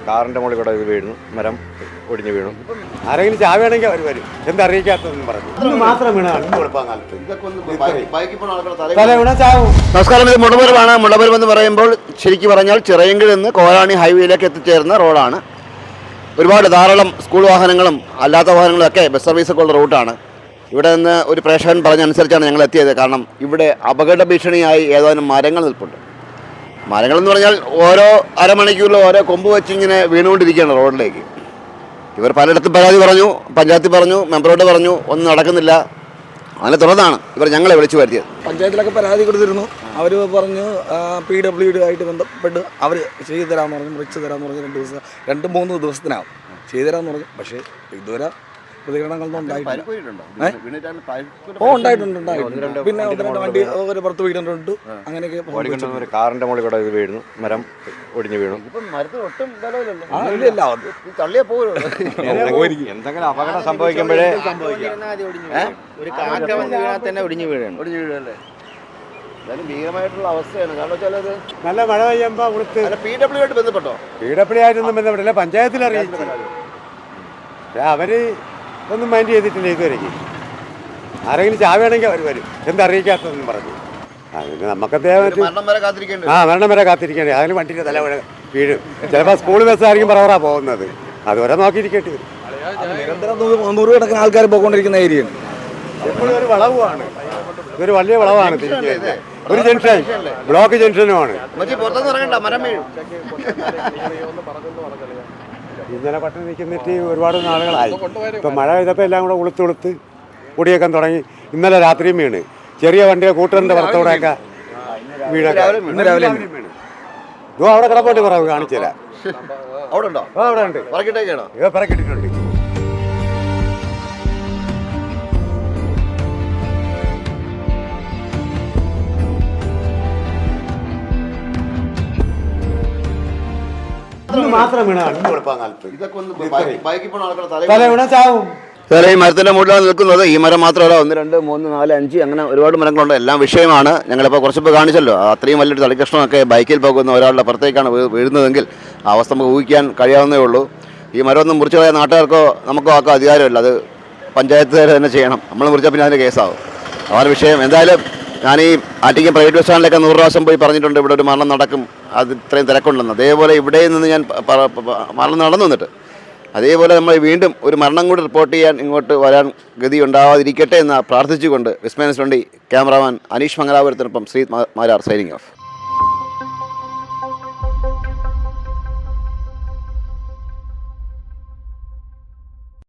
കാറിൻ്റെ മുകളിൽ കൂടെ ഇത് വീഴുന്നു, മരം ഒടിഞ്ഞു വീണു. ആരെങ്കിലും ചാവുകയാണെങ്കിൽ അവർ വരും. എന്തറിയിക്കാത്തതെന്ന് പറഞ്ഞു. മാത്രം വീണതാണ് തല വീണ ചാവും. നമസ്കാരം, ഇത് മുളപുരമാണ്. മുളപുരം എന്ന് പറയുമ്പോൾ ശരിക്കും പറഞ്ഞാൽ ചിറയൻകീഴിൽ നിന്ന് കോരാണി ഹൈവേയിലേക്ക് എത്തിച്ചേർന്ന റോഡാണ്. ധാരാളം സ്കൂൾ വാഹനങ്ങളും അല്ലാത്ത വാഹനങ്ങളും ഒക്കെ ബസ് സർവീസൊക്കെ ഉള്ള റൂട്ടാണ്. ഇവിടെ നിന്ന് ഒരു പ്രേക്ഷകൻ പറഞ്ഞനുസരിച്ചാണ് ഞങ്ങൾ എത്തിയത്. കാരണം ഇവിടെ അപകട ഭീഷണിയായി ഏതാനും മരങ്ങൾ നിൽപ്പുണ്ട്. മരങ്ങളെന്ന് പറഞ്ഞാൽ ഓരോ അരമണിക്കൂറിൽ ഓരോ കൊമ്പ് വെച്ച് ഇങ്ങനെ വീണുകൊണ്ടിരിക്കുകയാണ് റോഡിലേക്ക്. ഇവർ പലയിടത്തും പരാതി പറഞ്ഞു, പഞ്ചായത്തിൽ പറഞ്ഞു, മെമ്പറോട് പറഞ്ഞു, ഒന്നും നടക്കുന്നില്ല. അങ്ങനെ തുടർന്നാണ് ഇവർ ഞങ്ങളെ വിളിച്ചു വരുത്തിയത്. പഞ്ചായത്തിലൊക്കെ പരാതി കൊടുത്തിരുന്നു. അവർ പറഞ്ഞു PWD ആയിട്ട് ബന്ധപ്പെട്ട് അവർ ചെയ്തു തരാമെന്ന് പറഞ്ഞു, മുറിച്ച് തരാമെന്ന് പറഞ്ഞു. 2-3 ദിവസത്തിനാവും ചെയ്തു തരാമെന്ന് പറഞ്ഞു. പക്ഷേ ഇതുവരെ പ്രതികരണങ്ങളൊന്നും ഉണ്ടായിട്ടില്ല. ഉണ്ടായിട്ടുണ്ട്. പിന്നെ 1-2 വണ്ടി ഒരു പുറത്ത് വീടുണ്ട്. അങ്ങനെയൊക്കെ കാറിൻ്റെ മുകളിൽ കൂടെ ഇത് വീഴുന്നു, മരം ഒടിഞ്ഞു വീണു. എന്തെങ്കിലും അപകടം സംഭവിക്കുമ്പോഴേ ഒരു കാക്ക വന്ന് വീണാൽ തന്നെ ഒടിഞ്ഞു വീഴല്ലേ. ഭീകരമായിട്ടുള്ള അവസ്ഥയാണ്. കാരണം വെച്ചാൽ അത് നല്ല മഴ പെയ്യുമ്പോൾ PWD ആയിട്ട് ബന്ധപ്പെട്ടോ? PWD ആയിട്ടൊന്നും ബന്ധപ്പെട്ടില്ല, പഞ്ചായത്തിൽ അറിയിച്ചു. അവര് ഒന്നും മൈൻഡ് ചെയ്തിട്ടില്ല ഇതുവരെയ്ക്ക്. ആരെങ്കിലും ചാവുകയാണെങ്കിൽ അവർ വരും. എന്തറിയിക്കാത്തതെന്ന് പറഞ്ഞു. പിന്നെ നമുക്കതേ മരണം വരെ കാത്തിരിക്കേണ്ടി. അതിന് വണ്ടിയുടെ തല വീഴും. ചിലപ്പോൾ സ്കൂൾ ബസ്സായിരിക്കും പറവറാ പോകുന്നത്. അതുവരെ നോക്കിയിരിക്കേണ്ടി വരും. നിരന്തരം 100 കണക്കിന് ആൾക്കാർ പോയിക്കൊണ്ടിരിക്കുന്ന ഏരിയയാണ്. എപ്പോഴും ഒരു വളവുമാണ്. ഇതൊരു വലിയ വളവാണ്. ഒരു ജംഗ്ഷൻ, ബ്ലോക്ക് ജംഗ്ഷനുമാണ്. ഇന്നലെ പട്ടണം നിൽക്കുന്നിട്ട് ഒരുപാട് നാളുകളായി. ഇപ്പം മഴ പെയ്തപ്പോൾ എല്ലാം കൂടെ ഉളുത്ത് പൊടിയേക്കാൻ തുടങ്ങി. ഇന്നലെ രാത്രിയും വീണ്. ചെറിയ വണ്ടികൾ കൂട്ടറിൻ്റെ പുറത്തോടെയൊക്കെ വീടൊക്കെ വീണ്. അവിടെ കിടപ്പോട്ട് കുറവ് കാണിച്ചില്ല. അവിടെ ഉണ്ട്, പറക്കിട്ടിട്ടുണ്ട്. മാത്രം വീണതാണ് തല വീണ ചാവും. ഈ മരത്തിൻ്റെ മുകളിലാണ് നിൽക്കുന്നത്. ഈ മരം മാത്രമല്ല, 1, 2, 3, 4, 5 അങ്ങനെ ഒരുപാട് മരങ്ങളുണ്ട്. എല്ലാം വിഷയമാണ്. ഞങ്ങളിപ്പോൾ കുറച്ചിപ്പോൾ കാണിച്ചല്ലോ. അത്രയും വലിയൊരു തളിക്കഷ്ണമൊക്കെ ബൈക്കിൽ പോകുന്ന ഒരാളുടെ പുറത്തേക്കാണ് വീഴുന്നതെങ്കിൽ ആ അവസ്ഥ നമുക്ക് ഊഹിക്കാൻ കഴിയാവുന്നേ ഉള്ളൂ. ഈ മരമൊന്നും മുറിച്ചു കളയാൻ നാട്ടുകാർക്കോ നമുക്കോ ആക്കോ അധികാരമില്ല. അത് പഞ്ചായത്തുകാർ തന്നെ ചെയ്യണം. നമ്മൾ മുറിച്ചാൽ പിന്നെ അതിൻ്റെ കേസാവും. അതാണ് വിഷയം. എന്തായാലും ഞാൻ ഈ ആറ്റിങ്ങൽ പ്രൈവറ്റ് ബസ് സ്റ്റാൻഡിലൊക്കെ 100 പ്രാവശ്യം പോയി പറഞ്ഞിട്ടുണ്ട് ഇവിടെ ഒരു മരണം നടക്കും, അത് ഇത്രയും തിരക്കുണ്ടെന്ന്. അതേപോലെ ഇവിടെ നിന്ന് ഞാൻ മരണം നടന്നു വന്നിട്ട് അതേപോലെ നമ്മൾ വീണ്ടും ഒരു മരണം കൂടി റിപ്പോർട്ട് ചെയ്യാൻ ഇങ്ങോട്ട് വരാൻ ഗതി ഉണ്ടാവാതിരിക്കട്ടെ എന്ന് പ്രാർത്ഥിച്ചുകൊണ്ട് വിസ്മയൻസ് വേണ്ടി ക്യാമറാമാൻ അനീഷ് മംഗലാപുരത്തിനൊപ്പം ശ്രീ മാരാർ സൈനിങ് ഓഫ്.